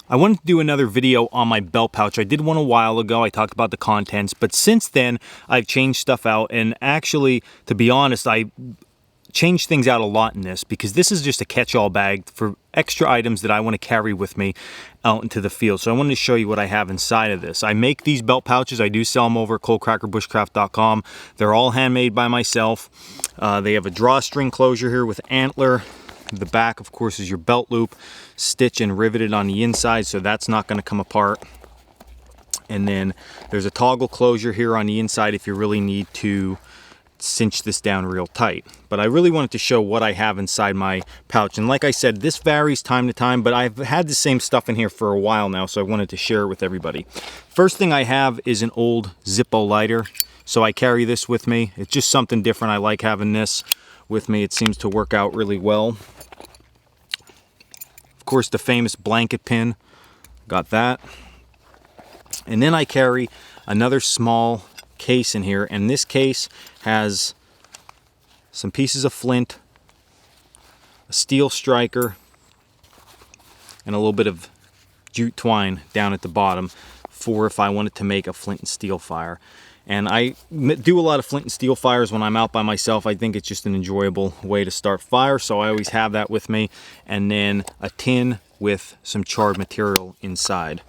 I wanted to do another video on my belt pouch. I did one a while ago. I talked about the contents, but since then I've changed stuff out, and actually, to be honest, I changed things out a lot in this because this is just a catch-all bag for extra items that I want to carry with me out into the field. So I wanted to show you what I have inside of this. I make these belt pouches. I do sell them over at coldcrackerbushcraft.com. They're all handmade by myself. They have a drawstring closure here with antler. The back, of course, is your belt loop, stitched and riveted on the inside, so that's not going to come apart. And then there's a toggle closure here on the inside if you really need to cinch this down real tight. But I really wanted to show what I have inside my pouch. And like I said, this varies time to time, but I've had the same stuff in here for a while now, so I wanted to share it with everybody. First thing I have is an old Zippo lighter. So I carry this with me. It's just something different. I like having this with me. It seems to work out really well. Of course, the famous blanket pin. Got that. And then I carry another small case in here, and this case has some pieces of flint, a steel striker, and a little bit of jute twine down at the bottom for if I wanted to make a flint and steel fire. And I do a lot of flint and steel fires when I'm out by myself. I think it's just an enjoyable way to start fire, so I always have that with me. And then a tin with some charred material inside.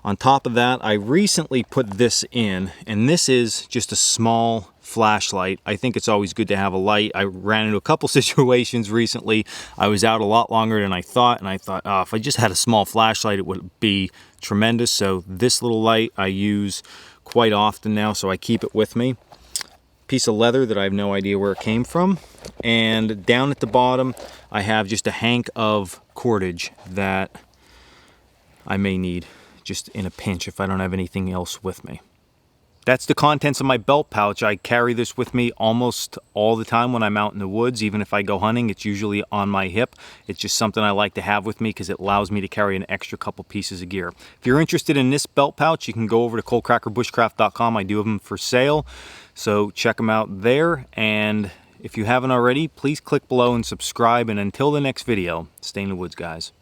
On top of that, I recently put this in, and this is just a small flashlight. I think it's always good to have a light. I ran into a couple situations recently. I was out a lot longer than I thought, and I thought, oh, if I just had a small flashlight, it would be tremendous. So this little light I use quite often now, so I keep it with me. Piece of leather that I have no idea where it came from. And down at the bottom, I have just a hank of cordage that I may need just in a pinch if I don't have anything else with me. That's the contents of my belt pouch. I carry this with me almost all the time when I'm out in the woods. Even if I go hunting, it's usually on my hip. It's just something I like to have with me because it allows me to carry an extra couple pieces of gear. If you're interested in this belt pouch, you can go over to coldcrackerbushcraft.com. I do have them for sale, so check them out there. And if you haven't already, please click below and subscribe. And until the next video, stay in the woods, guys.